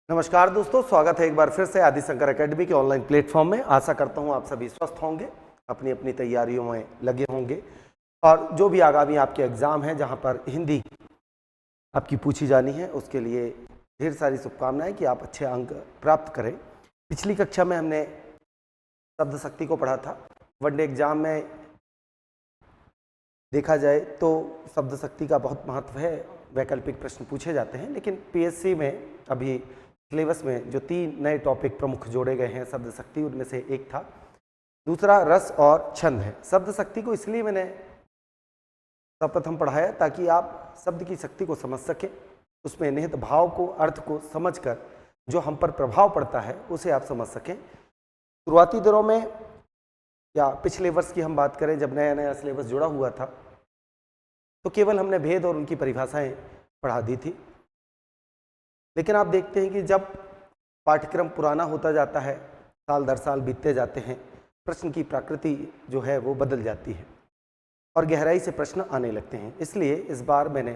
नमस्कार दोस्तों, स्वागत है एक बार फिर से आदि शंकर एकेडमी के ऑनलाइन प्लेटफॉर्म में। आशा करता हूं आप सभी स्वस्थ होंगे, अपनी अपनी तैयारियों में लगे होंगे और जो भी आगामी आपके एग्जाम हैं जहां पर हिंदी आपकी पूछी जानी है उसके लिए ढेर सारी शुभकामनाएं कि आप अच्छे अंक प्राप्त करें। पिछली कक्षा में हमने शब्द शक्ति को पढ़ा था। वनडे एग्जाम में देखा जाए तो शब्द शक्ति का बहुत महत्व है, वैकल्पिक प्रश्न पूछे जाते हैं, लेकिन पीएससी में अभी सिलेबस में जो 3 नए टॉपिक प्रमुख जोड़े गए हैं शब्द शक्ति, उनमें से एक था, दूसरा रस और छंद है। शब्द शक्ति को इसलिए मैंने सर्वप्रथम पढ़ाया ताकि आप शब्द की शक्ति को समझ सकें, उसमें निहित भाव को, अर्थ को समझकर जो हम पर प्रभाव पड़ता है उसे आप समझ सकें। शुरुआती दिनों में या पिछले वर्ष की हम बात करें, जब नया नया सिलेबस जुड़ा हुआ था तो केवल हमने भेद और उनकी परिभाषाएं पढ़ा दी थी, लेकिन आप देखते हैं कि जब पाठ्यक्रम पुराना होता जाता है, साल दर साल बीतते जाते हैं, प्रश्न की प्रकृति जो है वो बदल जाती है और गहराई से प्रश्न आने लगते हैं। इसलिए इस बार मैंने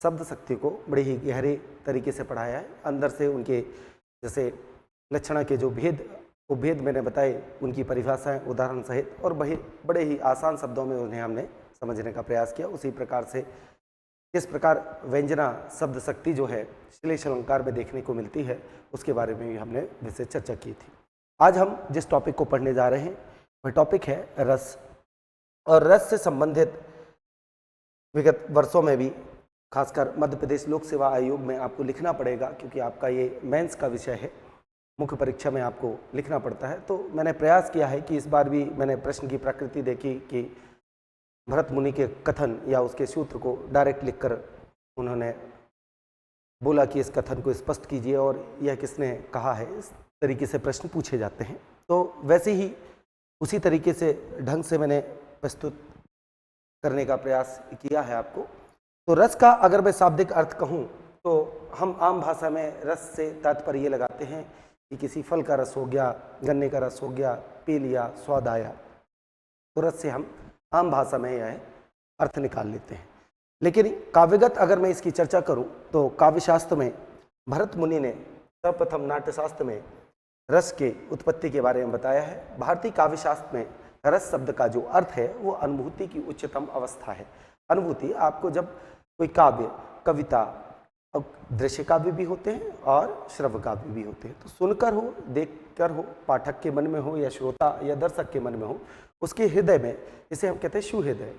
शब्द शक्ति को बड़े ही गहरे तरीके से पढ़ाया है। अंदर से उनके जैसे लक्षणा के जो भेद मैंने बताए, उनकी परिभाषाएं उदाहरण सहित और बड़े ही आसान शब्दों में उन्हें हमने समझने का प्रयास किया। उसी प्रकार से किस प्रकार व्यंजना शब्द शक्ति जो है श्लेष अलंकार में देखने को मिलती है, उसके बारे में भी हमने विशेष चर्चा की थी। आज हम जिस टॉपिक को पढ़ने जा रहे हैं वह टॉपिक है रस। और रस से संबंधित विगत वर्षों में भी खासकर मध्य प्रदेश लोक सेवा आयोग में आपको लिखना पड़ेगा, क्योंकि आपका ये मेंस का विषय है, मुख्य परीक्षा में आपको लिखना पड़ता है। तो मैंने प्रयास किया है कि इस बार भी मैंने प्रश्न की प्रकृति देखी कि भरत मुनि के कथन या उसके सूत्र को डायरेक्ट लिखकर उन्होंने बोला कि इस कथन को स्पष्ट कीजिए और यह किसने कहा है, इस तरीके से प्रश्न पूछे जाते हैं। तो वैसे ही उसी तरीके से ढंग से मैंने प्रस्तुत करने का प्रयास किया है आपको। तो रस का अगर मैं शाब्दिक अर्थ कहूँ तो हम आम भाषा में रस से तात्पर्य लगाते हैं कि किसी फल का रस हो गया, गन्ने का रस हो गया, पी लिया, स्वाद आया, तो रस से हम आम भाषा में यह अर्थ निकाल लेते हैं। लेकिन काव्यगत अगर मैं इसकी चर्चा करूं तो काव्यशास्त्र में भरत मुनि ने सर्वप्रथम नाट्यशास्त्र में रस के उत्पत्ति के बारे में बताया है। भारतीय काव्यशास्त्र में रस शब्द का जो अर्थ है वो अनुभूति की उच्चतम अवस्था है। अनुभूति, आपको जब कोई काव्य, कविता, दृश्य काव्य भी होते हैं और श्रव्य काव्य भी होते हैं, तो सुनकर हो, देखकर हो, पाठक के मन में हो या श्रोता या दर्शक के मन में हो, उसके हृदय में, इसे हम कहते हैं सुहृदय,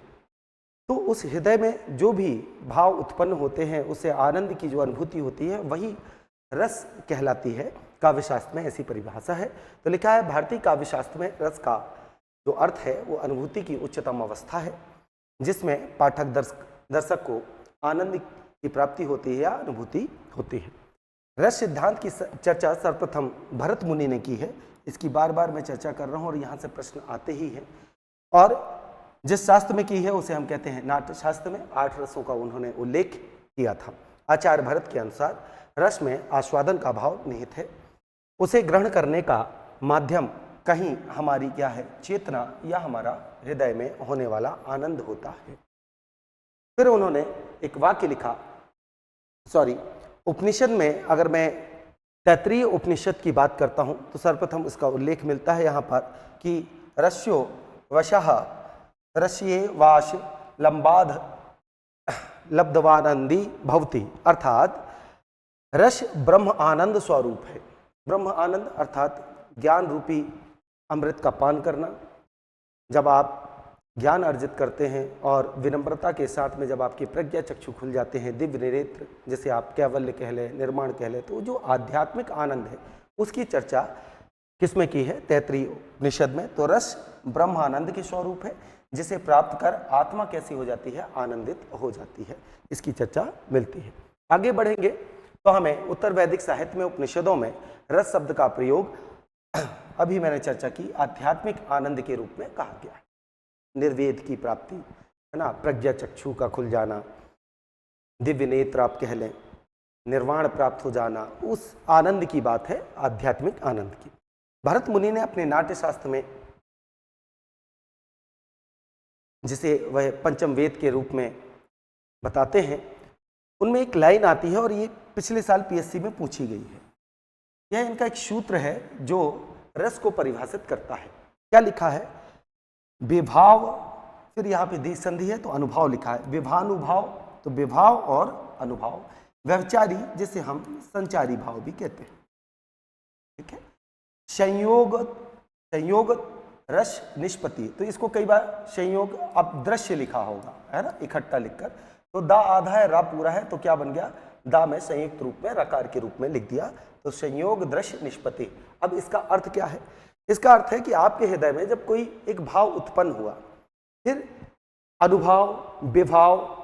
तो उस हृदय में जो भी भाव उत्पन्न होते हैं, उससे आनंद की जो अनुभूति होती है वही रस कहलाती है। काव्यशास्त्र में ऐसी परिभाषा है। तो लिखा है भारतीय काव्यशास्त्र में रस का जो अर्थ है वो अनुभूति की उच्चतम अवस्था है, जिसमें पाठक दर्शक को आनंद की प्राप्ति होती है या अनुभूति होती है। रस सिद्धांत की चर्चा सर्वप्रथम भरत मुनि ने की है। इसकी बार बार मैं चर्चा कर रहा हूँ और यहाँ से प्रश्न आते ही हैं। और जिस शास्त्र में की है उसे हम कहते हैं नाट्य शास्त्र में 8 रसों का उन्होंने उल्लेख किया था। आचार्य भरत के अनुसार रस में आस्वादन का भाव निहित है। उसे ग्रहण करने का माध्यम कहीं हमारी क्या है, चेतना या हमारा हृदय में होने वाला आनंद होता है। फिर उन्होंने एक वाक्य लिखा, उपनिषद में अगर मैं तैत्तिरीय उपनिषद की बात करता हूं तो सर्वप्रथम इसका उल्लेख मिलता है यहाँ पर कि रस्यो वशः रस्ये वाश लंबाध लब्धवानंदी भवति, अर्थात रस ब्रह्म आनंद स्वरूप है। ब्रह्म आनंद अर्थात ज्ञान रूपी अमृत का पान करना। जब आप ज्ञान अर्जित करते हैं और विनम्रता के साथ में जब आपकी प्रज्ञा चक्षु खुल जाते हैं, दिव्य नेत्र, जैसे आप कैवल्य कह लें, निर्माण कह लें, तो जो आध्यात्मिक आनंद है उसकी चर्चा किसमें की है, तैत्तिरीय उपनिषद में। तो रस ब्रह्म आनंद के स्वरूप है, जिसे प्राप्त कर आत्मा कैसी हो जाती है, आनंदित हो जाती है। इसकी चर्चा मिलती है। आगे बढ़ेंगे तो हमें उत्तर वैदिक साहित्य में, उपनिषदों में रस शब्द का प्रयोग अभी मैंने चर्चा की आध्यात्मिक आनंद के रूप में कहा गया है। निर्वेद की प्राप्ति है ना, प्रज्ञा चक्षु का खुल जाना, दिव्य नेत्र आप कह लें, निर्वाण प्राप्त हो जाना, उस आनंद की बात है, आध्यात्मिक आनंद की। भरत मुनि ने अपने नाट्य शास्त्र में, जिसे वह पंचम वेद के रूप में बताते हैं, उनमें एक लाइन आती है और ये पिछले साल पीएससी में पूछी गई है। यह इनका एक सूत्र है जो रस को परिभाषित करता है। क्या लिखा है? विभाव, फिर यहाँ पे दी संधि है तो अनुभाव लिखा है। विभानुभाव, तो विभाव और अनुभाव। व्यवचारी, जिसे हम संचारी भाव भी कहते हैं, ठीक है। संयोग, संयोग रस निष्पत्ति, तो इसको कई बार संयोग अब दृश्य लिखा होगा, है ना, इकट्ठा लिखकर। तो दा आधा है, रा पूरा है, तो क्या बन गया? दा में संयुक्त रूप में रकार के रूप में लिख दिया, तो संयोग दृश्य निष्पत्ति। अब इसका अर्थ क्या है? इसका अर्थ है कि आपके हृदय में जब कोई एक भाव उत्पन्न हुआ, फिर अनुभाव, विभाव,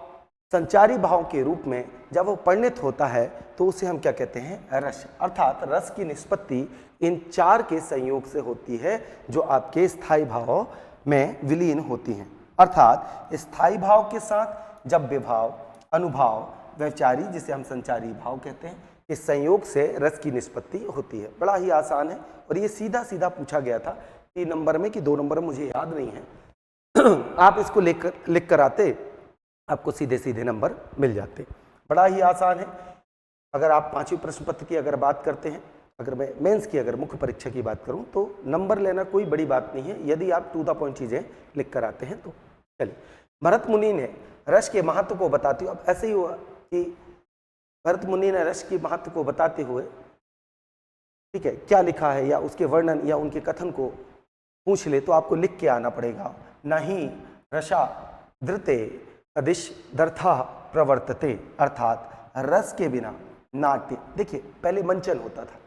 संचारी भाव के रूप में जब वो परिणत होता है तो उसे हम क्या कहते हैं? रस। अर्थात रस की निष्पत्ति इन चार के संयोग से होती है जो आपके स्थायी भाव में विलीन होती हैं। अर्थात स्थायी भाव के साथ जब विभाव, अनुभाव, व्यवचारी, जिसे हम संचारी भाव कहते हैं, इस संयोग से रस की निष्पत्ति होती है। बड़ा ही आसान है और ये सीधा सीधा पूछा गया था 3 नंबर में कि 2 नंबर में, मुझे याद नहीं है। आप इसको लिख कर आते, आपको सीधे सीधे नंबर मिल जाते। बड़ा ही आसान है। अगर आप 5वीं प्रश्न पत्र की अगर बात करते हैं, अगर मैं मेंस की, अगर मुख्य परीक्षा की बात करूं, तो नंबर लेना कोई बड़ी बात नहीं है यदि आप टू द पॉइंट चीजें लिख कर आते हैं तो। चलिए, भरत मुनि ने रस के महत्व को बताते हुए, अब ऐसे ही हुआ कि भरत मुनि ने रस के महत्व को बताते हुए, ठीक है, क्या लिखा है या उसके वर्णन या उनके कथन को पूछ ले तो आपको लिख के आना पड़ेगा। नहीं रसा धृते अदिश दर्था प्रवर्तते, अर्थात रस के बिना नाट्य। देखिए, पहले मंचन होता था,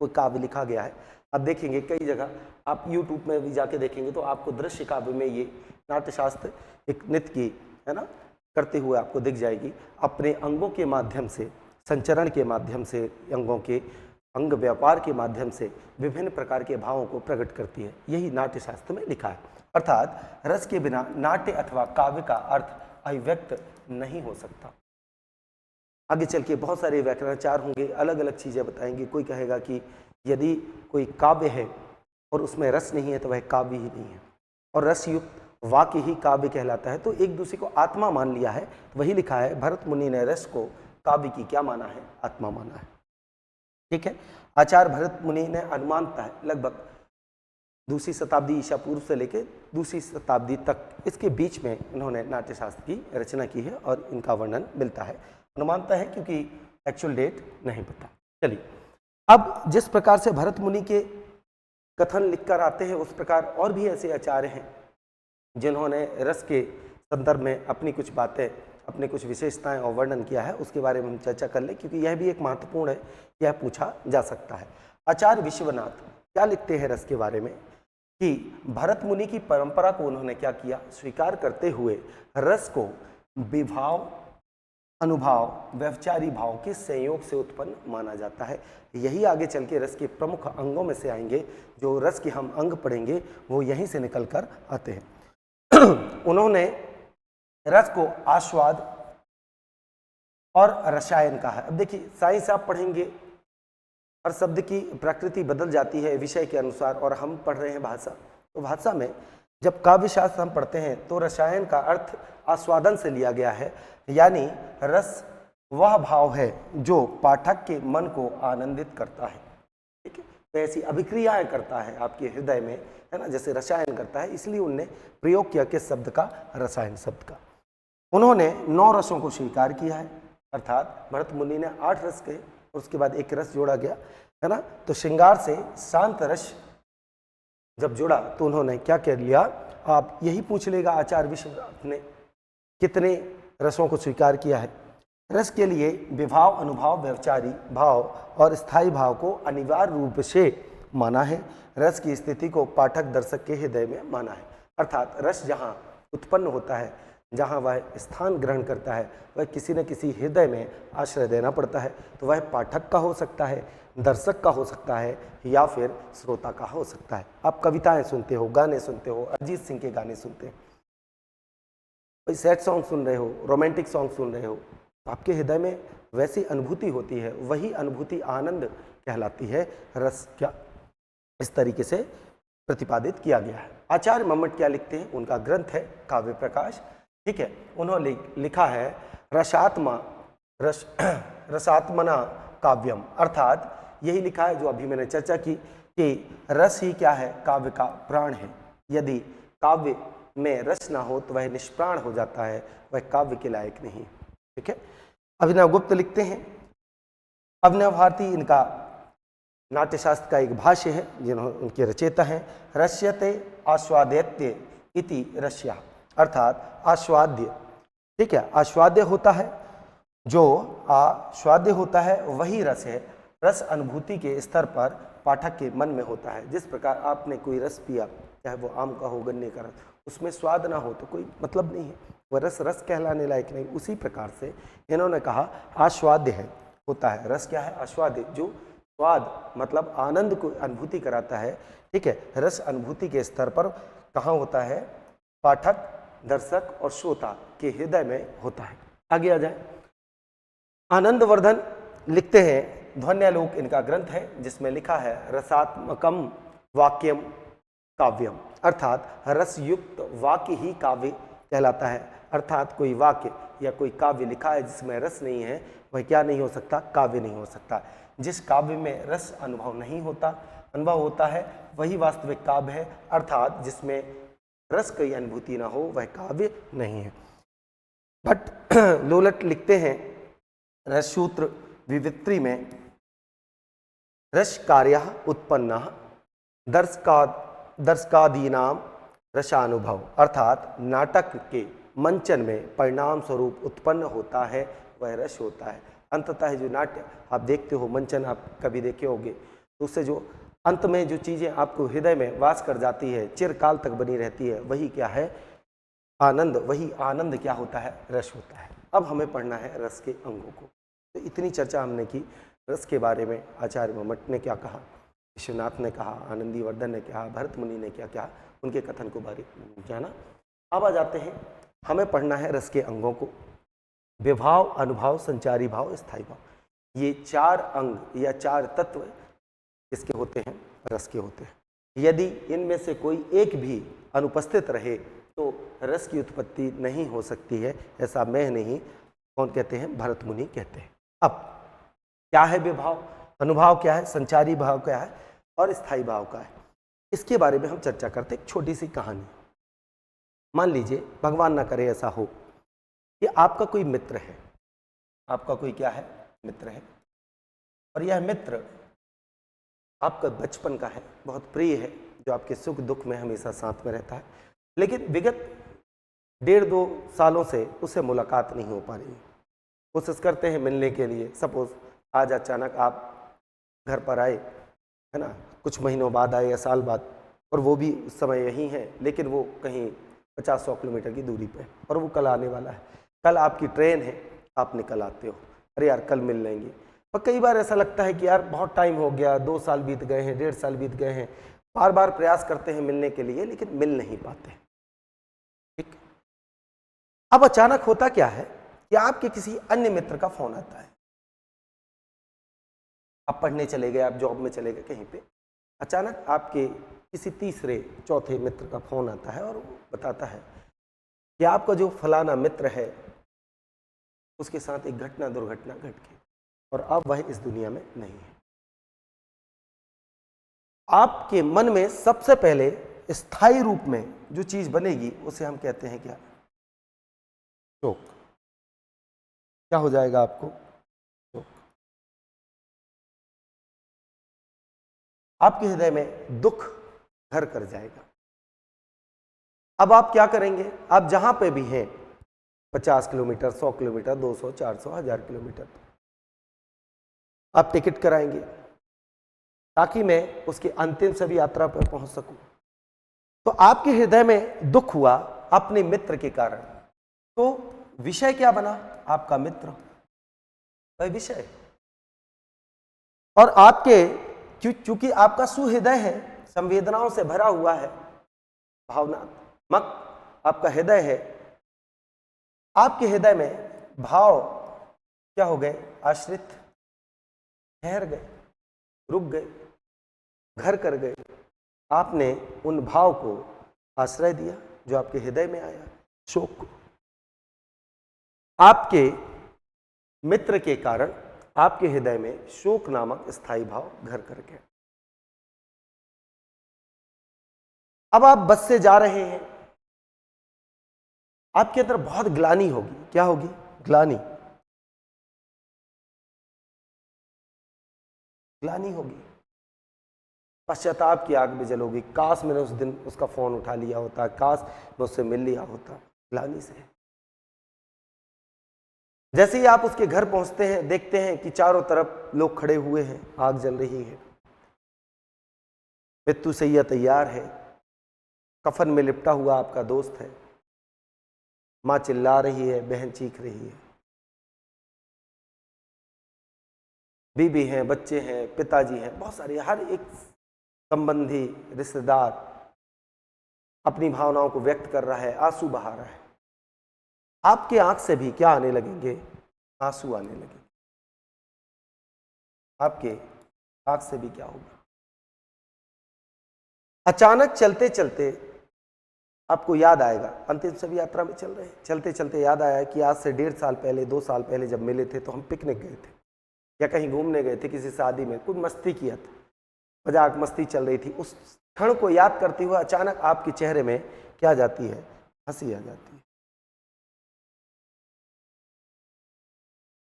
कोई काव्य लिखा गया है। अब देखेंगे कई जगह, आप YouTube में भी जाके देखेंगे तो आपको दृश्य काव्य में ये नाट्यशास्त्र एक नृत्य की, है ना, करते हुए आपको दिख जाएगी। अपने अंगों के माध्यम से, संचरण के माध्यम से, अंगों के अंग व्यापार के माध्यम से विभिन्न प्रकार के भावों को प्रकट करती है। यही नाट्यशास्त्र में लिखा है। अर्थात रस के बिना नाट्य अथवा काव्य का अर्थ अभिव्यक्त नहीं हो सकता। आगे चल के बहुत सारे व्याकरणाचार होंगे, अलग अलग चीज़ें बताएंगे। कोई कहेगा कि यदि कोई काव्य है और उसमें रस नहीं है तो वह काव्य ही नहीं है, और रस युक्त वाक्य ही काव्य कहलाता है। तो एक दूसरे को आत्मा मान लिया है। वही लिखा है, भरत मुनि ने रस को काव्य की क्या माना है? आत्मा माना है। ठीक है। आचार्य भरत मुनि ने अनुमानता है लगभग 2वीं शताब्दी ईसा पूर्व से लेकर 2वीं शताब्दी तक, इसके बीच में इन्होंने नाट्यशास्त्र की रचना की है और इनका वर्णन मिलता है। अनुमानता है क्योंकि एक्चुअल डेट नहीं पता। चलिए, अब जिस प्रकार से भरत मुनि के कथन लिखकर आते हैं, उस प्रकार और भी ऐसे आचार्य हैं जिन्होंने रस के संदर्भ में अपनी कुछ बातें, अपने कुछ विशेषताएं और वर्णन किया है। उसके बारे में हम चर्चा कर लें क्योंकि यह भी एक महत्वपूर्ण है, यह पूछा जा सकता है। आचार्य विश्वनाथ क्या लिखते हैं रस के बारे में कि भरत मुनि की परंपरा को उन्होंने क्या किया? स्वीकार करते हुए रस को विभाव, अनुभाव, व्यवचारी भाव के संयोग से उत्पन्न माना जाता है। यही आगे चल के रस के प्रमुख अंगों में से आएंगे। जो रस के हम अंग पढ़ेंगे वो यहीं से निकल कर आते हैं। उन्होंने रस को आस्वाद और रसायन कहा है। अब देखिए, साइंस आप पढ़ेंगे, हर शब्द की प्रकृति बदल जाती है विषय के अनुसार, और हम पढ़ रहे हैं भाषा। तो भाषा में जब काव्य शास्त्र हम पढ़ते हैं तो रसायन का अर्थ आस्वादन से लिया गया है, यानी रस वह भाव है जो पाठक के मन को आनंदित करता है। ठीक है, तो ऐसी अभिक्रियाएं करता है आपके हृदय में, है ना, जैसे रसायन करता है। इसलिए उनने प्रयोग किया किस शब्द का? रसायन शब्द का। उन्होंने 9 रसों को स्वीकार किया है, अर्थात भरत मुनि ने 8 रस कहे, उसके बाद एक रस जोड़ा गया, है ना। तो श्रृंगार से शांत रस जब जुड़ा तो उन्होंने क्या कह लिया? आप यही पूछ लेगा आचार्य विश्वनाथ ने कितने रसों को स्वीकार किया है। रस के लिए विभाव, अनुभाव, व्यवचारी भाव और स्थायी भाव को अनिवार्य रूप से माना है। रस की स्थिति को पाठक दर्शक के हृदय में माना है। अर्थात रस जहाँ उत्पन्न होता है, जहाँ वह स्थान ग्रहण करता है, वह किसी न किसी हृदय में आश्रय देना पड़ता है। तो वह पाठक का हो सकता है, दर्शक का हो सकता है, या फिर श्रोता का हो सकता है। आप कविताएं सुनते हो, गाने सुनते हो, अरिजीत सिंह के गाने सुनते हो, कोई सैड सॉन्ग सुन रहे हो, रोमांटिक सॉन्ग सुन रहे हो, तो आपके हृदय में वैसी अनुभूति होती है। वही अनुभूति आनंद कहलाती है। रस क्या इस तरीके से प्रतिपादित किया गया है। आचार्य मम्मट क्या लिखते हैं? उनका ग्रंथ है काव्य प्रकाश। ठीक है, उन्होंने लिखा है रसात्मना काव्यम, अर्थात यही लिखा है जो अभी मैंने चर्चा की कि रस ही क्या है, काव्य का प्राण है। यदि काव्य में रस ना हो तो वह निष्प्राण हो जाता है, वह काव्य के लायक नहीं। ठीक है। अभिनव गुप्त लिखते हैं, अभिनव भारती इनका नाट्यशास्त्र का एक भाष्य है जिन्होंने उनके रचयिता हैं। रस्यते आस्वाद्यते इति रस्या, अर्थात आस्वाद्य, ठीक है, आस्वाद्य होता है, जो आस्वाद्य होता है वही रस है। रस अनुभूति के स्तर पर पाठक के मन में होता है। जिस प्रकार आपने कोई रस पिया, चाहे वो आम का हो, गन्ने का रस, उसमें स्वाद ना हो तो कोई मतलब नहीं है, वह रस रस कहलाने लायक नहीं। उसी प्रकार से इन्होंने कहा आस्वाद्य है, होता है। रस क्या है? आस्वाद्य, जो स्वाद मतलब आनंद को अनुभूति कराता है। ठीक है, रस अनुभूति के स्तर पर कहाँ होता है? पाठक, दर्शक और श्रोता के हृदय में होता है। आगे आ जाए, आनंदवर्धन लिखते हैं, ध्वन्यालोक इनका ग्रंथ है जिसमें लिखा है रसात्मकम वाक्यम काव्यम, अर्थात रसयुक्त वाक्य ही काव्य कहलाता है। अर्थात कोई वाक्य या कोई काव्य लिखा है जिसमें रस नहीं है, वह क्या नहीं हो सकता? काव्य नहीं हो सकता। जिस काव्य में रस अनुभव नहीं होता, अनुभव होता है, वही वास्तविक काव्य है। अर्थात जिसमें रस की अनुभूति ना हो वह काव्य नहीं है। भट्ट लोलट लिखते हैं रससूत्र विवित्री में, रस कार्य उत्पन्न दर्शकादीनाम रसानुभव, अर्थात नाटक के मंचन में परिणाम स्वरूप उत्पन्न होता है वह रस होता है। अंततः जो नाट्य आप देखते हो, मंचन आप कभी देखे होंगे, तो उससे जो अंत में जो चीज़ें आपको हृदय में वास कर जाती है, चिरकाल तक बनी रहती है, वही क्या है? आनंद। वही आनंद क्या होता है? रस होता है। अब हमें पढ़ना है रस के अंगों को। तो इतनी चर्चा हमने की रस के बारे में। आचार्य मम्मट ने क्या कहा, विश्वनाथ ने कहा, आनंदीवर्धन ने कहा, भरत मुनि ने क्या कहा, उनके कथन को बारीक जाना। अब आ जाते हैं, हमें पढ़ना है रस के अंगों को। विभाव, अनुभाव, संचारी भाव, स्थायी भाव। ये चार अंग या चार तत्व किसके होते हैं? रस के होते हैं। यदि इनमें से कोई एक भी अनुपस्थित रहे तो रस की उत्पत्ति नहीं हो सकती है। ऐसा मैं नहीं, कौन कहते हैं? भरत मुनि कहते हैं। अब क्या है विभाव, अनुभाव क्या है, संचारी भाव क्या है और स्थायी भाव क्या है, इसके बारे में हम चर्चा करते। एक छोटी सी कहानी। मान लीजिए, भगवान ना करे ऐसा हो कि आपका कोई मित्र है, आपका कोई क्या है? मित्र है, और यह मित्र आपका बचपन का है, बहुत प्रिय है, जो आपके सुख दुख में हमेशा साथ में रहता है, लेकिन विगत 1.5-2 सालों से उससे मुलाकात नहीं हो पा रही। कोशिश करते हैं मिलने के लिए। सपोज आज अचानक आप घर पर आए, है ना, कुछ महीनों बाद आए या साल बाद, और वो भी उस समय यहीं है, लेकिन वो कहीं 50-100 किलोमीटर की दूरी पे, और वो कल आने वाला है। कल आपकी ट्रेन है, आप निकल आते हो, अरे यार कल मिल लेंगे। और कई बार ऐसा लगता है कि यार बहुत टाइम हो गया, 2 साल बीत गए हैं, 1.5 साल बीत गए हैं, बार बार प्रयास करते हैं मिलने के लिए, लेकिन मिल नहीं पाते। ठीक। अब अचानक होता क्या है कि आपके किसी अन्य मित्र का फोन आता है। आप पढ़ने चले गए, आप जॉब में चले गए कहीं पे, अचानक आपके किसी तीसरे चौथे मित्र का फोन आता है और वो बताता है कि आपका जो फलाना मित्र है उसके साथ एक दुर्घटना घट गई और अब वह इस दुनिया में नहीं है। आपके मन में सबसे पहले स्थायी रूप में जो चीज बनेगी उसे हम कहते हैं क्या? शोक। क्या हो जाएगा आपको? शोक। आपके हृदय में दुख घर कर जाएगा। अब आप क्या करेंगे? आप जहां पे भी हैं, 50 किलोमीटर, 100 किलोमीटर, 200, 400, 1000 किलोमीटर, आप टिकट कराएंगे ताकि मैं उसकी अंतिम सभी यात्रा पर पहुंच सकूं। तो आपके हृदय में दुख हुआ अपने मित्र के कारण, तो विषय क्या बना? आपका मित्र, वह विषय। और आपके चूंकि आपका सुहृदय है, संवेदनाओं से भरा हुआ है, भावनात्मक आपका हृदय है, आपके हृदय में भाव क्या हो गए? आश्रित, ठहर गए, रुक गए, घर कर गए। आपने उन भाव को आश्रय दिया जो आपके हृदय में आया, शोक को। आपके मित्र के कारण आपके हृदय में शोक नामक स्थायी भाव घर कर गया। अब आप बस से जा रहे हैं, आपके अंदर बहुत ग्लानि होगी। क्या होगी? ग्लानि, ग्लानि होगी, पश्चाताप की आग में जलोगी। काश मैंने उस दिन उसका फोन उठा लिया होता, काश मैं उससे मिल लिया होता। ग्लानि से जैसे ही आप उसके घर पहुंचते हैं, देखते हैं कि चारों तरफ लोग खड़े हुए हैं, आग जल रही है, मृत्यु सैया तैयार है, कफन में लिपटा हुआ आपका दोस्त है, मां चिल्ला रही है, बहन चीख रही है, बीबी हैं, बच्चे हैं, पिताजी हैं, बहुत सारे, हर एक संबंधी रिश्तेदार अपनी भावनाओं को व्यक्त कर रहा है, आंसू बहा रहा है। आपके आंख से भी क्या आने लगेंगे? आंसू आने लगेंगे। आपके आंख से भी क्या होगा? अचानक चलते चलते आपको याद आएगा, अंतिम शव यात्रा में चल रहे हैं, चलते चलते याद आया कि आज से 1.5 साल पहले, 2 साल पहले जब मिले थे तो हम पिकनिक गए थे या कहीं घूमने गए थे, किसी शादी में कुछ मस्ती किया था, मजाक मस्ती चल रही थी। उस क्षण को याद करते हुए अचानक आपके चेहरे में क्या आ जाती है? हंसी आ जाती है।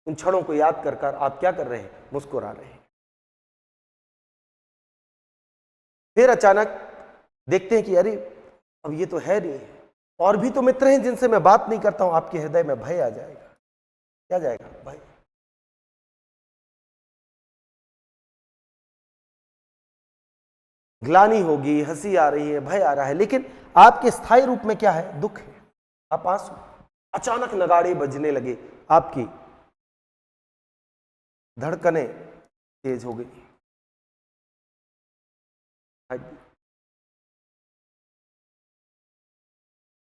उन क्षणों को याद कर कर आप क्या कर रहे हैं? मुस्कुरा रहे हैं। फिर अचानक देखते हैं कि अरे अब ये तो है नहीं, और भी तो मित्र हैं जिनसे मैं बात नहीं करता हूं। आपके हृदय में भय आ जाएगा। क्या जाएगा? भय। ग्लानि होगी, हंसी आ रही है, भय आ रहा है, लेकिन आपके स्थायी रूप में क्या है? दुख है। आप आंसू। अचानक नगाड़े बजने लगे, आपकी धड़कनें तेज हो गई,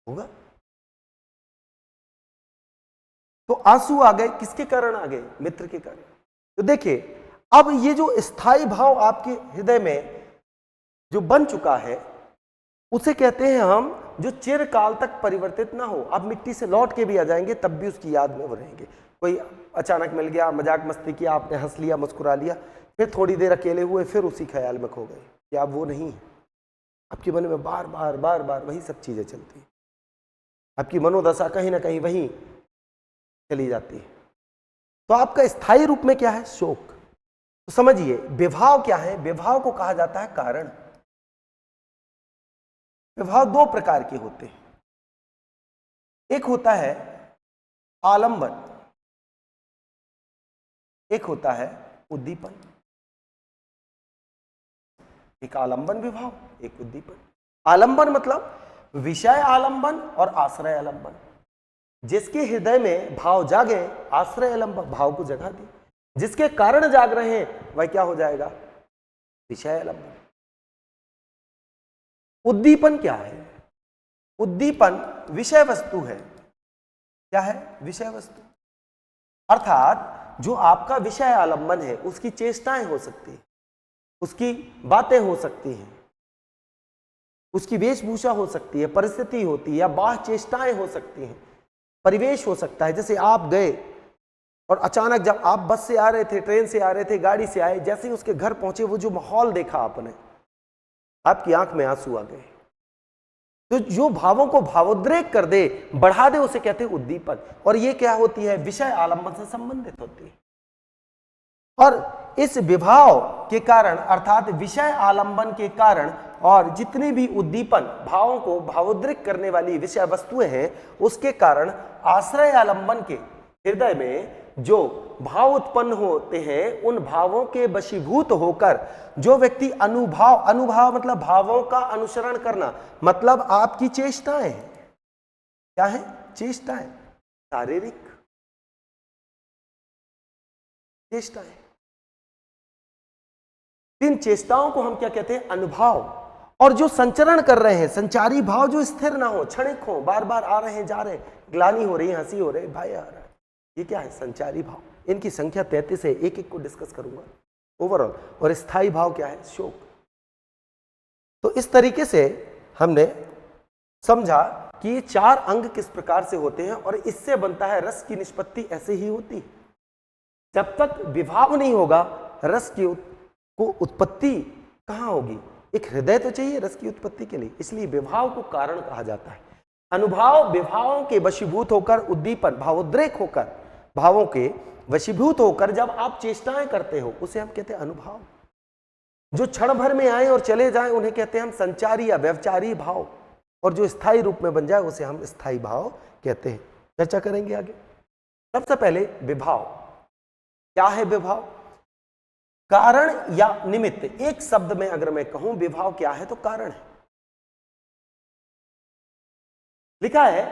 होगा तो आंसू आ गए। किसके कारण आ गए? मित्र के कारण। तो देखिए, अब ये जो स्थायी भाव आपके हृदय में जो बन चुका है, उसे कहते हैं हम, जो चिरकाल तक परिवर्तित ना हो। आप मिट्टी से लौट के भी आ जाएंगे तब भी उसकी याद में वो रहेंगे। कोई अचानक मिल गया, मजाक मस्ती किया, आपने हंस लिया, मुस्कुरा लिया, फिर थोड़ी देर अकेले हुए, फिर उसी ख्याल में खो गए कि आप वो नहीं है। आपके मन में बार बार बार बार वही सब चीजें चलती हैं। आपकी मनोदशा कहीं ना कहीं वहीं चली जाती है। तो आपका स्थायी रूप में क्या है? शोक। तो समझिए, विभाव क्या है? विभाव को कहा जाता है कारण। विभाव 2 प्रकार के होते हैं। एक होता है आलंबन, एक होता है उद्दीपन। एक आलंबन विभाव, एक उद्दीपन। आलंबन मतलब विषय आलंबन और आश्रय आलंबन। जिसके हृदय में भाव जागे, आश्रय आलंबन भाव को जगा दे। जिसके कारण जाग रहे हैं वह क्या हो जाएगा? विषय आलंबन। उद्दीपन क्या है? उद्दीपन विषय वस्तु है। क्या है? विषय वस्तु। अर्थात जो आपका विषय आलंबन है, उसकी चेष्टाएं हो सकती है, उसकी बातें हो सकती हैं, उसकी वेशभूषा हो सकती है, परिस्थिति होती है, या बाह्य चेष्टाएं हो सकती हैं, परिवेश हो सकता है। जैसे आप गए और अचानक जब आप बस से आ रहे थे, ट्रेन से आ रहे थे, गाड़ी से आए, जैसे ही उसके घर पहुंचे, वो जो माहौल देखा आपने, आपकी आंख में आंसू आ गए। तो जो भावों को भावोद्रेक कर दे, बढ़ा दे, उसे कहते हैं उद्दीपन। और ये क्या होती है? विषय आलंबन से संबंधित होती है। और इस विभाव के कारण, अर्थात विषय आलंबन के कारण, और जितने भी उद्दीपन, भावों को भावोद्रेक करने वाली विषय वस्तुएं हैं, उसके कारण आश्रय आलंबन के हृदय में जो भाव उत्पन्न होते हैं, उन भावों के वशीभूत होकर जो व्यक्ति अनुभाव, अनुभाव मतलब भावों का अनुसरण करना, मतलब आपकी चेष्टाएं हैं। क्या है? चेष्टाएं, शारीरिक चेष्टाएं। इन चेष्टाओं को हम क्या कहते हैं? अनुभाव। और जो संचरण कर रहे हैं, संचारी भाव जो स्थिर ना हो, क्षणिक हो, बार बार आ रहे हैं, जा रहे हैं, ग्लानि हो रही है, हंसी हो रही है, भय आ रहा है, ये क्या है? संचारी भाव। इनकी संख्या 33 है, एक एक को डिस्कस करूंगा ओवरऑल। और स्थायी भाव क्या है? शोक। तो इस तरीके से हमने समझा कि ये 4 अंग किस प्रकार से होते हैं, और इससे बनता है रस की निष्पत्ति ऐसे ही होती है। जब तक विभाव नहीं होगा रस की को उत्पत्ति कहाँ होगी? एक हृदय तो चाहिए रस की उत्पत्ति के लिए, इसलिए विभाव को कारण कहा जाता है। अनुभाव विभावों के वशीभूत होकर, उद्दीपन भावोद्रेक होकर, भावों के वशीभूत होकर जब आप चेष्टाएं करते हो उसे हम कहते हैं अनुभाव। जो क्षण भर में आए और चले जाएं उन्हें कहते हैं हम संचारी या व्यवचारी भाव, और जो स्थायी रूप में बन जाए उसे हम स्थायी भाव कहते हैं। चर्चा करेंगे आगे। सबसे पहले विभाव क्या है? विभाव कारण या निमित्त। एक शब्द में अगर मैं कहूं विभाव क्या है तो कारण है। लिखा है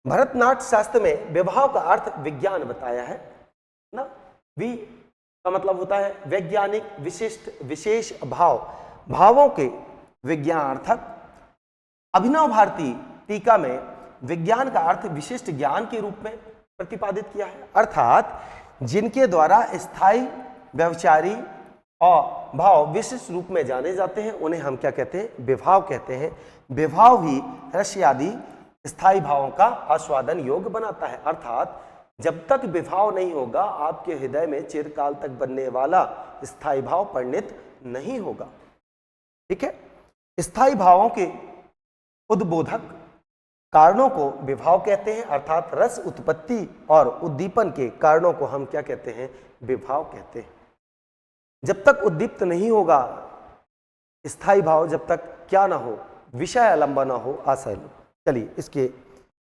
भरतनाट्य शास्त्र में विभाव का अर्थ विज्ञान बताया है ना। वि का मतलब होता है वैज्ञानिक, विशिष्ट, विशेष भाव, भावों के विज्ञानार्थक। अभिनव भारती टीका में विज्ञान का अर्थ विशिष्ट ज्ञान के रूप में प्रतिपादित किया है, अर्थात जिनके द्वारा स्थायी, व्यवचारी और भाव विशिष्ट रूप में जाने जाते हैं उन्हें हम क्या कहते हैं? विभाव कहते हैं। विभाव ही रस आदि स्थायी भावों का आस्वादन योग्य बनाता है, अर्थात जब तक विभाव नहीं होगा आपके हृदय में चिरकाल तक बनने वाला स्थायी भाव परिणित नहीं होगा। ठीक है। स्थायी भावों के उद्बोधक कारणों को विभाव कहते हैं, अर्थात रस उत्पत्ति और उद्दीपन के कारणों को हम क्या कहते हैं? विभाव कहते हैं। जब तक उद्दीप्त नहीं होगा स्थायी भाव, जब तक क्या ना हो? विषय आलंबन ना हो, आशय। चलिए इसके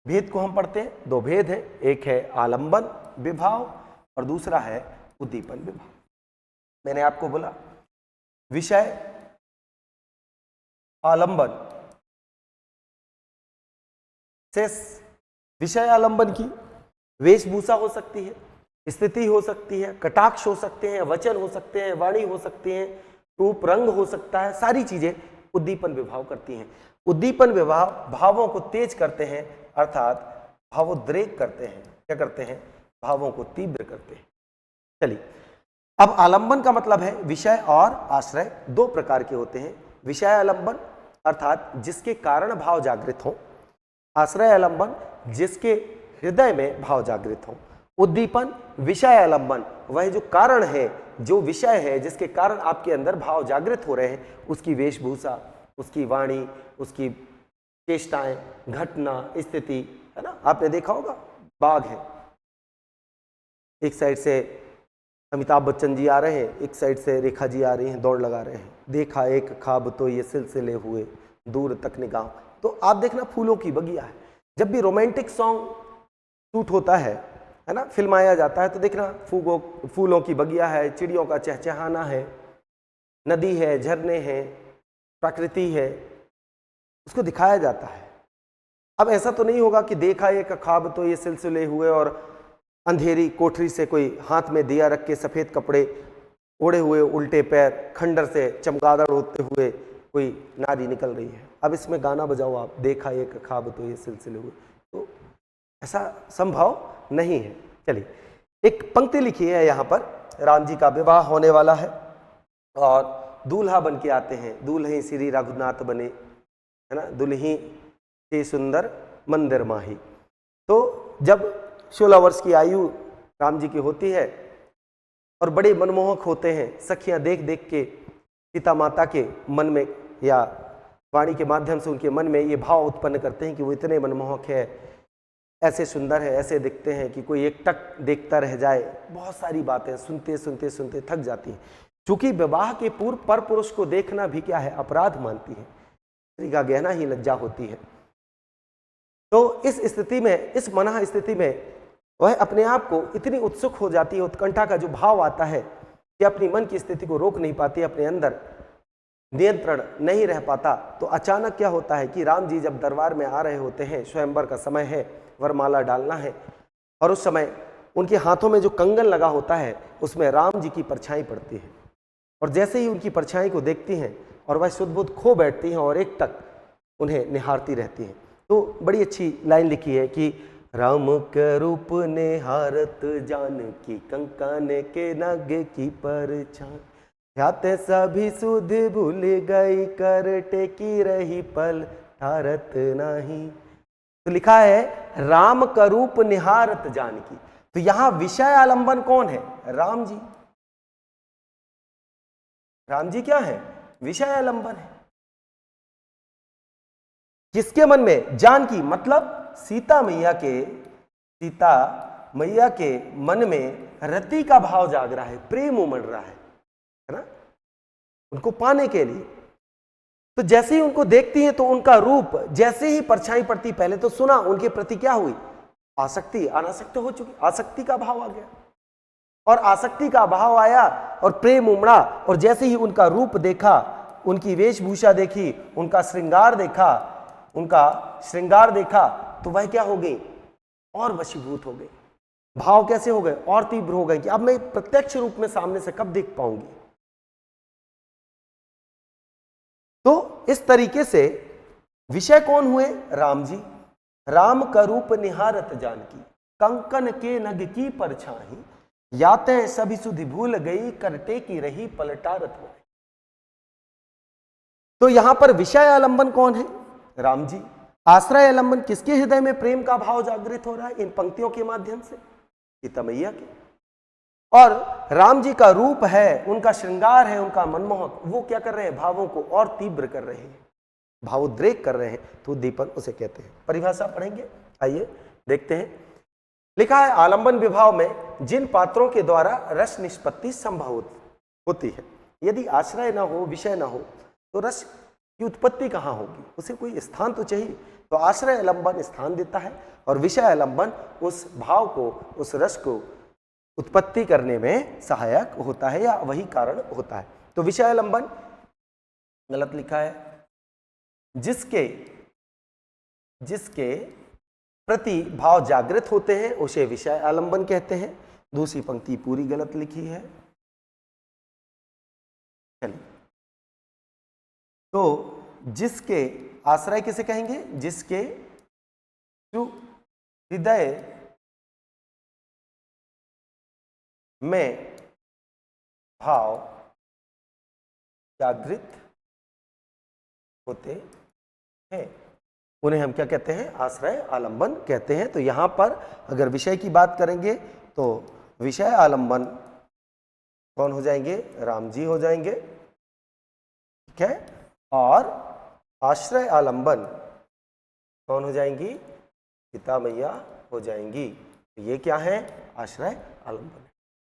भेद को हम पढ़ते हैं। दो भेद है, एक है आलंबन विभाव और दूसरा है उद्दीपन विभाव। मैंने आपको बोला विषय आलंबन से विषय आलंबन की वेशभूषा हो सकती है, स्थिति हो सकती है, कटाक्ष हो सकते हैं, वचन हो सकते हैं, वाणी हो सकती है, रूप रंग हो सकता है, सारी चीजें उद्दीपन विभाव करती हैं। उद्दीपन विभाव भावों को तेज करते हैं, अर्थात भावोद्रेक करते हैं। क्या करते हैं? भावों को तीव्र करते हैं। चलिए अब आलंबन का मतलब है विषय और आश्रय दो प्रकार के होते हैं। विषय आलंबन अर्थात जिसके कारण भाव जागृत हो, आश्रय आलंबन जिसके हृदय में भाव जागृत हो। उद्दीपन विषय आलंबन वह जो कारण है, जो विषय है जिसके कारण आपके अंदर भाव जागृत हो रहे हैं, उसकी वेशभूषा, उसकी वाणी, उसकी चेष्टाएं, घटना, स्थिति, है ना। आपने देखा होगा बाघ है, एक साइड से अमिताभ बच्चन जी आ रहे हैं, एक साइड से रेखा जी आ रही हैं, दौड़ लगा रहे हैं। देखा एक ख्वाब तो ये सिलसिले हुए, दूर तक निगाह। तो आप देखना फूलों की बगिया है। जब भी रोमांटिक सॉन्ग शूट होता है ना, फिल्माया जाता है, तो देखना फूलों की बगिया है, चिड़ियों का चहचहाना है, नदी है, झरने हैं, प्रकृति है, उसको दिखाया जाता है। अब ऐसा तो नहीं होगा कि देखा एक ख्वाब तो ये सिलसिले हुए और अंधेरी कोठरी से कोई हाथ में दिया रख के सफ़ेद कपड़े ओढ़े हुए, उल्टे पैर, खंडर से चमगादड़ होते हुए कोई नारी निकल रही है। अब इसमें गाना बजाओ आप, देखा एक ख्वाब तो ये सिलसिले हुए, तो ऐसा संभव नहीं है। चलिए एक पंक्ति लिखी है यहाँ पर, राम जी का विवाह होने वाला है और दूल्हा बन के आते हैं। दूल्हे श्री रघुनाथ बने, है ना, दुल्ही से सुंदर मंदिर माही। तो जब 16 वर्ष की आयु राम जी की होती है और बड़े मनमोहक होते हैं, सखियां देख देख के सीता माता के मन में या वाणी के माध्यम से उनके मन में ये भाव उत्पन्न करते हैं कि वो इतने मनमोहक है, ऐसे सुंदर है, ऐसे दिखते हैं कि कोई एक टक देखता रह जाए। बहुत सारी बातें सुनते सुनते सुनते थक जाती हैं। चूंकि विवाह के पूर्व पर पुरुष को देखना भी क्या है? अपराध मानती है, स्त्री का गहना ही लज्जा होती है। तो इस स्थिति में, इस मना स्थिति में वह अपने आप को इतनी उत्सुक हो जाती है, उत्कंठा का जो भाव आता है कि अपनी मन की स्थिति को रोक नहीं पाती, अपने अंदर नियंत्रण नहीं रह पाता। तो अचानक क्या होता है कि राम जी जब दरबार में आ रहे होते हैं, स्वयंवर का समय है, वरमाला डालना है, और उस समय उनके हाथों में जो कंगन लगा होता है उसमें राम जी की परछाई पड़ती है, और जैसे ही उनकी परछाई को देखती हैं और वह सुध बुध खो बैठती हैं और एक टक उन्हें निहारती रहती हैं। तो बड़ी अच्छी लाइन लिखी है कि राम के रूप निहारत जानकी, कंकान के नागे की परछाई, ध्याते सभी सुध भूल गई, कर टेकी रही पल ठारत नाही। तो लिखा है राम का रूप निहारत जानकी। तो यहां विषय आलंबन कौन है? राम जी। राम जी क्या है? विषय आलंबन है। किसके मन में? जानकी, मतलब सीता मैया के मन में रति का भाव जाग रहा है, प्रेम उमड़ रहा है ना, उनको पाने के लिए। तो जैसे ही उनको देखती हैं तो उनका रूप, जैसे ही परछाई पड़ती, पहले तो सुना, उनके प्रति क्या हुई? आसक्ति, अनासक्त हो चुकी, आसक्ति का भाव आ गया। और आसक्ति का भाव आया और प्रेम उमड़ा, और जैसे ही उनका रूप देखा, उनकी वेशभूषा देखी, उनका श्रृंगार देखा, तो वह क्या हो गई? और वशीभूत हो गए। भाव कैसे हो गए? और तीव्र हो गए कि अब मैं प्रत्यक्ष रूप में सामने से कब देख पाऊंगी। तो इस तरीके से विषय कौन हुए? राम जी। राम का रूप निहारत जानकी, कंकन के नग की परछाई, याते सभी सुधि भूल गई, करटे की रही पलटारत हो। तो यहां पर विषय आलंबन कौन है? राम जी। आश्रय आलंबन किसके हृदय में प्रेम का भाव जागृत हो रहा है? इन पंक्तियों के माध्यम से सीता मैया के। और राम जी का रूप है, उनका श्रृंगार है, उनका मनमोहक, वो क्या कर रहे हैं? भावों को और तीव्र कर रहे हैं, भावोद्रेक कर रहे हैं। तो उद्दीपन उसे कहते हैं। परिभाषा पढ़ेंगे, आइए देखते हैं। लिखा है आलंबन विभाव में जिन पात्रों के द्वारा रस निष्पत्ति संभव होती है, यदि आश्रय ना हो, विषय ना हो, तो रस की उत्पत्ति कहाँ होगी? उसे कोई स्थान तो चाहिए। तो आश्रय आलंबन स्थान देता है और विषय आलंबन उस भाव को, उस रस को उत्पत्ति करने में सहायक होता है या वही कारण होता है। तो विषय आलंबन गलत लिखा है, जिसके प्रति भाव जागृत होते हैं उसे विषय आलंबन कहते हैं। दूसरी पंक्ति पूरी गलत लिखी है। चलिए, तो जिसके आश्रय किसे कहेंगे? जिसके हृदय में भाव जागृत होते हैं, उन्हें हम क्या कहते हैं? आश्रय आलंबन कहते हैं। तो यहां पर अगर विषय की बात करेंगे तो विषय आलंबन कौन हो जाएंगे? राम जी हो जाएंगे, ठीक है। और आश्रय आलंबन कौन हो जाएंगी? सीता मैया हो जाएंगी। तो ये क्या है? आश्रय आलंबन,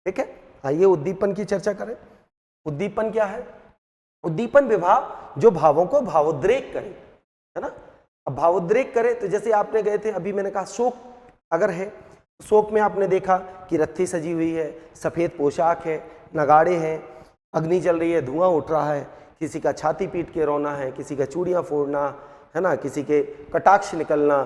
ठीक है। आइए उद्दीपन की चर्चा करें। उद्दीपन क्या है? उद्दीपन विभाव जो भावों को भावोद्रेक करे, है ना। अब भावोद्रेक करे तो जैसे आपने गए थे, अभी मैंने कहा शोक अगर है, शोक में आपने देखा कि रत्ती सजी हुई है, सफेद पोशाक है, नगाड़े हैं, अग्नि जल रही है, धुआं उठ रहा है, किसी का छाती पीट के रोना है, किसी का चूड़ियाँ फोड़ना है ना, किसी के कटाक्ष निकलना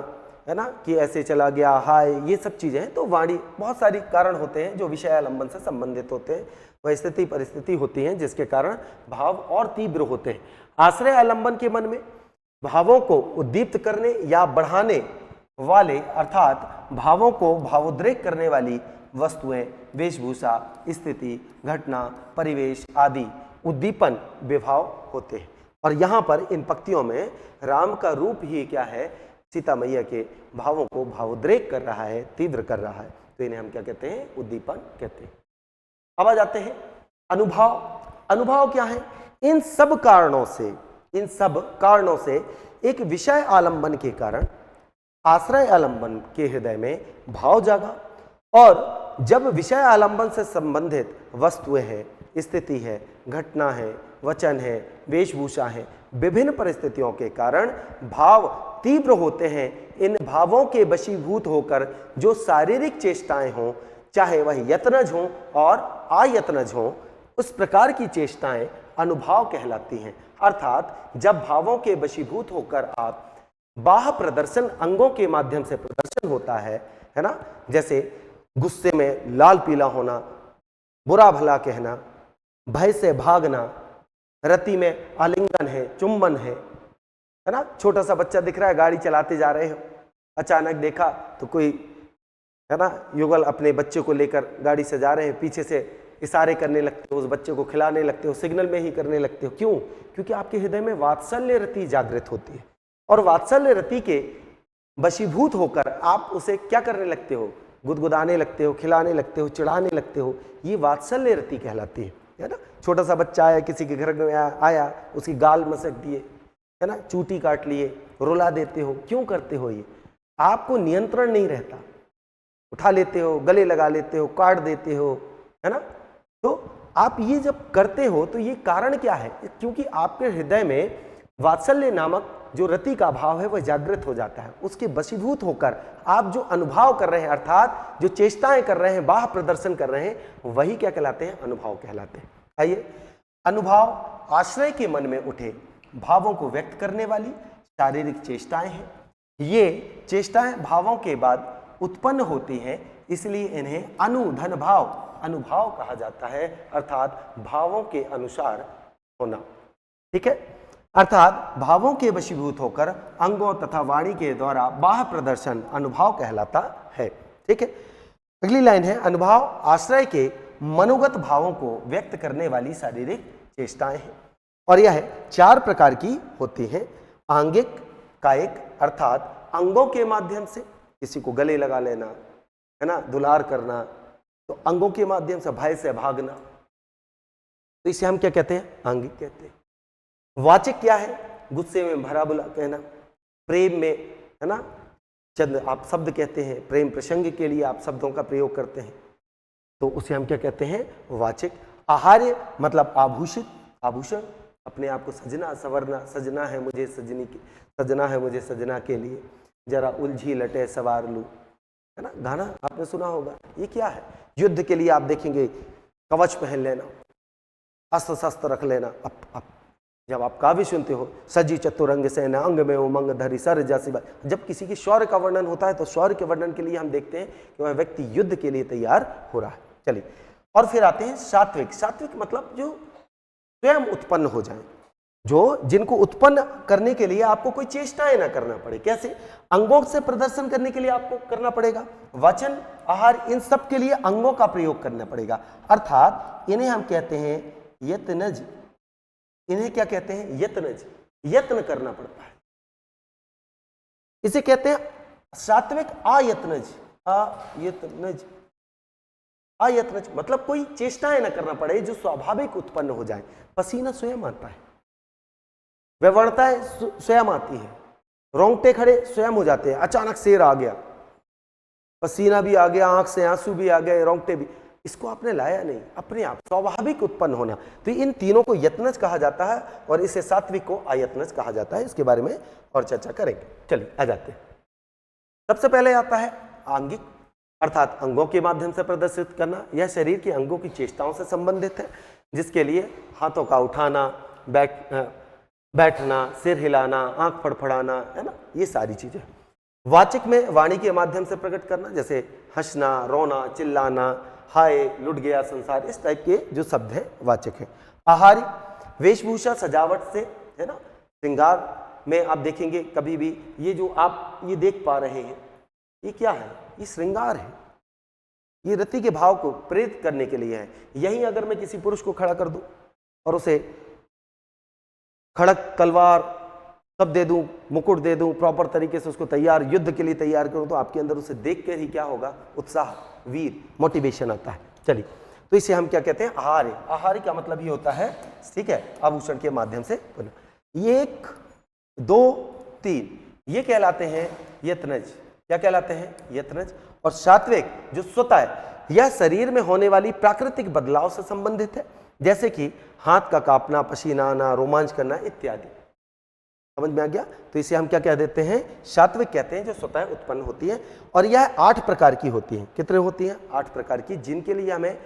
है ना, कि ऐसे चला गया, हाय, ये सब चीज़ें हैं। तो वाणी बहुत सारी कारण होते हैं जो विषय आलंबन से संबंधित होते हैं। वह स्थिति परिस्थिति होती हैं जिसके कारण भाव और तीव्र होते हैं। आश्रय आलंबन के मन में भावों को उद्दीप्त करने या बढ़ाने वाले, अर्थात भावों को भावोद्रेक करने वाली वस्तुएं, वेशभूषा, स्थिति, घटना, परिवेश आदि उद्दीपन विभाव होते हैं। और यहाँ पर इन पंक्तियों में राम का रूप ही क्या है? सीता मैया के भावों को भावोद्रेक कर रहा है, तीव्र कर रहा है। तो इन्हें हम क्या कहते हैं? उद्दीपन कहते हैं। अब आ जाते हैं अनुभाव। अनुभाव क्या है? इन सब कारणों से एक विषय आलंबन के कारण आश्रय आलंबन के हृदय में भाव जागा, और जब विषय आलंबन से संबंधित वस्तुएं हैं, स्थिति है, घटना है, वचन है, वेशभूषा है, विभिन्न परिस्थितियों के कारण भाव तीव्र होते हैं। इन भावों के वशीभूत होकर जो शारीरिक चेष्टाएं हों, चाहे वह यत्नज हों और आयत्नज हों, उस प्रकार की चेष्टाएं अनुभाव कहलाती हैं। अर्थात जब भावों के वशीभूत होकर आप बाह्य प्रदर्शन, अंगों के माध्यम से प्रदर्शन होता है ना, जैसे गुस्से में लाल पीला होना, बुरा भला कहना, भय से भागना, रति में आलिंगन है, चुंबन है ना। छोटा सा बच्चा दिख रहा है, गाड़ी चलाते जा रहे हो, अचानक देखा तो कोई है ना युगल अपने बच्चे को लेकर गाड़ी से जा रहे हैं, पीछे से इशारे करने लगते हो, उस बच्चे को खिलाने लगते हो, सिग्नल में ही करने लगते हो। क्यों? क्योंकि आपके हृदय में वात्सल्य रति जागृत होती है, और वात्सल्य रति के वशीभूत होकर आप उसे क्या करने लगते हो, गुदगुदाने लगते हो, खिलाने लगते हो, चिढ़ाने लगते हो, ये वात्सल्य रति कहलाती है ना। छोटा सा बच्चा आया, किसी के घर में आया, उसकी गाल मसक दिए, है ना, चूटी काट लिए, रुला देते हो, क्यों करते हो ये? आपको नियंत्रण नहीं रहता, उठा लेते हो, गले लगा लेते हो, काट देते हो, है ना। तो आप ये जब करते हो तो ये कारण क्या है? क्योंकि आपके हृदय में वात्सल्य नामक जो रति का भाव है वह जागृत हो जाता है। उसके वशीभूत होकर आप जो अनुभव कर रहे हैं, अर्थात जो चेष्टाएं कर रहे हैं, बाह्य प्रदर्शन कर रहे हैं, वही क्या कहलाते हैं? अनुभव कहलाते हैं। आइए, अनुभव आश्रय के मन में उठे भावों को व्यक्त करने वाली शारीरिक चेष्टाएं हैं। ये चेष्टाएं भावों के बाद उत्पन्न होती हैं, इसलिए इन्हें अनुधन भाव, अनुभाव कहा जाता है, अर्थात भावों के अनुसार होना। ठीक है, अर्थात भावों के वशीभूत होकर अंगों तथा वाणी के द्वारा बाह्य प्रदर्शन अनुभव कहलाता है। ठीक है, अगली लाइन है, अनुभव आश्रय के मनोगत भावों को व्यक्त करने वाली शारीरिक चेष्टाएं हैं, और यह 4 प्रकार की होती हैं। आंगिक, कायिक, अर्थात अंगों के माध्यम से, किसी को गले लगा लेना, है ना, दुलार करना, तो अंगों के माध्यम से, भय से भागना, तो इसे हम क्या कहते हैं? आंगिक कहते हैं। वाचिक क्या है? गुस्से में भरा बुला कहना, प्रेम में, है ना, चंद आप शब्द कहते हैं, प्रेम प्रसंग के लिए आप शब्दों का प्रयोग करते हैं, तो उसे हम क्या कहते हैं? वाचिक। आहार्य मतलब आभूषित, आभूषण, अपने आप को सजना संवरना, सजना है मुझे सजनी की, सजना है मुझे सजना के लिए, जरा उलझी लटे सवार लूं, है ना, गाना आपने सुना होगा। ये क्या है? युद्ध के लिए आप देखेंगे कवच पहन लेना, अस्त्र शस्त्र रख लेना। अब जब आप काव्य सुनते हो, सजी चतुरंग सेना अंग में उमंग धरी सर जैसी बात, जब किसी की शौर्य का वर्णन होता है तो शौर्य के वर्णन के लिए हम देखते हैं कि वह व्यक्ति युद्ध के लिए तैयार हो रहा है। चलिए, और फिर आते हैं सात्विक। सात्विक मतलब जो स्वयं उत्पन्न हो जाए, जो जिनको उत्पन्न करने के लिए आपको कोई चेष्टाएं ना करना पड़े। कैसे? अंगों से प्रदर्शन करने के लिए आपको करना पड़ेगा, वचन, आहार, इन सब के लिए अंगों का प्रयोग करना पड़ेगा, अर्थात इन्हें हम कहते हैं यत्नज। इन्हें क्या कहते हैं? यत्नज, यत्न करना पड़ता है। इसे कहते हैं सात्विक आयत्नज। आयत्नज, आयत्नज मतलब कोई चेष्टाएं ना करना पड़े, जो स्वाभाविक उत्पन्न हो जाए। पसीना स्वयं आता है, व्यवहारताएं स्वयं आती है, रोंगटे खड़े स्वयं हो जाते हैं। अचानक शेर आ गया, पसीना भी आ गया, आंख से आंसू भी आ गए, रोंगटे भी, इसको आपने लाया नहीं, अपने आप स्वाभाविक उत्पन्न होना। तो इन तीनों को यत्नज कहा जाता है, और इसे सात्विक को आयत्नज कहा जाता है। इसके बारे में और चर्चा करेंगे। चलिए आ जाते हैं। सबसे पहले आता है आंगिक, अर्थात अंगों के माध्यम से प्रदर्शित करना। यह शरीर के अंगों की चेष्टाओं से संबंधित है, जिसके लिए हाथों का उठाना, बैठना, सिर हिलाना, आंख फड़फड़ाना, है ना, ये सारी चीजें। वाचिक में वाणी के माध्यम से प्रकट करना, जैसे हंसना, रोना, चिल्लाना, हाय, लुट गया संसार, इस टाइप के जो शब्द है वाचिक है। आहारी, वेशभूषा सजावट से, है ना, श्रृंगार में आप देखेंगे कभी भी ये जो आप ये देख पा रहे हैं, ये क्या है? ये श्रृंगार है, ये रति के भाव को प्रेरित करने के लिए है। यही अगर मैं किसी पुरुष को खड़ा कर दूं और उसे खड़क, तलवार सब दे दूं, मुकुट दे दूं, प्रॉपर तरीके से उसको तैयार, युद्ध के लिए तैयार करूं, तो आपके अंदर उसे देख कर ही क्या होगा? उत्साह, वीर, मोटिवेशन आता है। चलिए, तो इसे हम क्या कहते हैं? आहार्य। आहार्य का मतलब ये होता है, ठीक है, आभूषण के माध्यम से। 1 2 3 ये कहलाते हैं यत्नज। क्या कहलाते हैं? यत्नज। और सात्विक जो स्वतः है, यह शरीर में होने वाली प्राकृतिक बदलाव से संबंधित है, जैसे कि हाथ का कांपना, पसीना आना, रोमांच करना इत्यादि। समझ में आ गया? तो इसे हम क्या कह देते हैं? सात्विक कहते हैं, जो स्वतः उत्पन्न होती है। और यह 8 प्रकार की होती है। कितने होती हैं? 8 प्रकार की, जिनके लिए हमें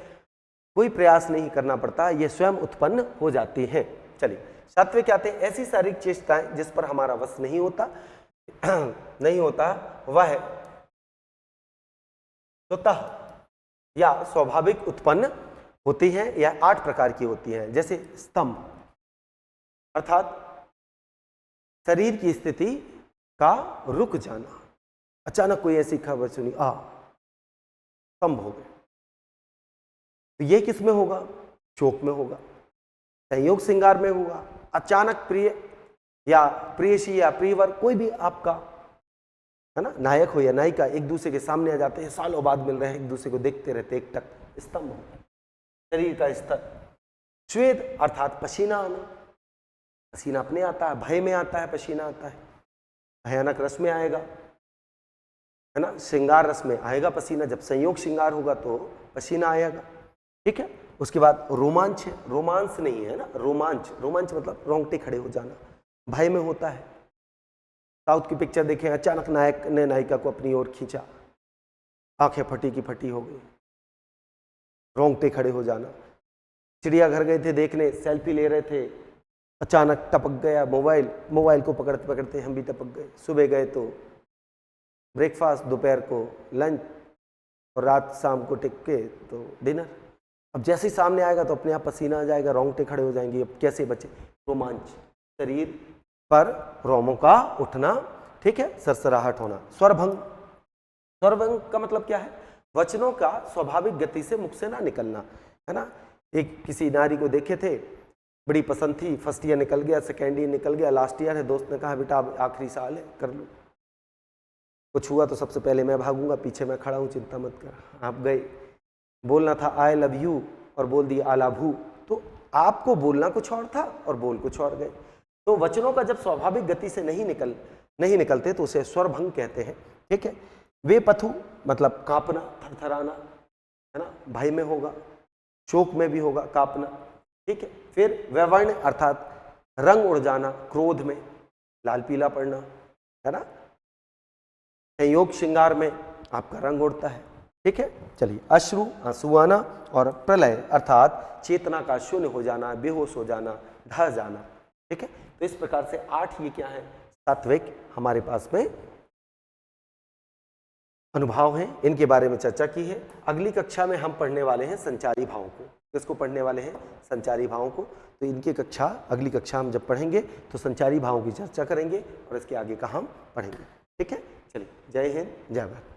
कोई प्रयास नहीं करना पड़ता, ये स्वयं उत्पन्न हो जाती हैं। चलिए, सात्विक कहते हैं ऐसी शारीरिक चेष्टाएं जिस पर हमारा वश नहीं होता वह स्वतः या स्वाभाविक उत्पन्न होती हैं। यह 8 प्रकार की होती हैं, जैसे स्तंभ, अर्थात शरीर की स्थिति का रुक जाना। अचानक कोई ऐसी खबर सुनी, स्तंभ हो गए, तो ये किस में होगा? शोक में होगा, संयोग श्रृंगार में होगा। अचानक प्रिय या प्रियसी या प्रियवर कोई भी आपका है ना, नायक हो या नायिका एक दूसरे के सामने आ जाते हैं, सालों बाद मिल रहे हैं, एक दूसरे को देखते रहते, एकटक स्तंभ होता है, शरीर का स्तर। स्वेद अर्थात पसीना आना, पसीना अपने आता है, भय में आता है पसीना आता है, भयानक रस में आएगा, है ना, श्रृंगार रस में आएगा पसीना, जब संयोग श्रृंगार होगा तो पसीना आएगा, ठीक है। उसके बाद रोमांच है, रोमांस नहीं है ना, रोमांच, रोमांच मतलब रोंगटे खड़े हो जाना, भय में होता है। साउथ की पिक्चर देखें, अचानक नायक ने नायिका को अपनी ओर खींचा, आंखें फटी की फटी हो गई, रोंगटे खड़े हो जाना। चिड़ियाघर गए थे देखने, सेल्फी ले रहे थे, अचानक टपक गया मोबाइल, मोबाइल को पकड़ते पकड़ते हम भी टपक गए। सुबह गए तो ब्रेकफास्ट, दोपहर को लंच और रात शाम को टिक्के तो डिनर। अब जैसे ही सामने आएगा तो अपने आप पसीना आ जाएगा, रोंगटे खड़े हो जाएंगे, अब कैसे बचे? रोमांच, शरीर पर रोमों का उठना, ठीक है, सरसराहट होना। स्वरभंग, स्वरभंग का मतलब क्या है? वचनों का स्वाभाविक गति से मुख से ना निकलना, है ना। एक किसी नारी को देखे थे, बड़ी पसंद थी, फर्स्ट ईयर निकल गया, सेकेंड ईयर निकल गया, लास्ट ईयर है, दोस्त ने कहा बेटा अब आखिरी साल है, कर लो। कुछ हुआ तो सबसे पहले मैं भागूंगा, पीछे मैं खड़ा हूँ, चिंता मत कर। आप गए, बोलना था आई लव यू और बोल दिया आला भू, तो आपको बोलना कुछ और था और बोल कुछ और गए। तो वचनों का जब स्वाभाविक गति से नहीं निकलते तो उसे स्वरभंग कहते हैं, ठीक है। वे पथु मतलब कांपना, थरथराना, है ना, भय में होगा, शोक में भी होगा, कांपना, ठीक है। फिर व्यवर्ण अर्थात रंग उड़ जाना, क्रोध में लाल पीला पड़ना, है ना, संयोग श्रृंगार में आपका रंग उड़ता है, ठीक है। चलिए, अश्रु आंसू आना और प्रलय अर्थात चेतना का शून्य हो जाना, बेहोश हो जाना, ढह जाना, ठीक है। तो इस प्रकार से 8 ये क्या है? सात्विक हमारे पास में अनुभव हैं, इनके बारे में चर्चा की है। अगली कक्षा में हम पढ़ने वाले हैं संचारी भावों को। किसको पढ़ने वाले हैं? संचारी भावों को। तो इनकी कक्षा, अगली कक्षा हम जब पढ़ेंगे तो संचारी भावों की चर्चा करेंगे और इसके आगे का हम पढ़ेंगे, ठीक है। चलिए, जय हिंद, जय भारत।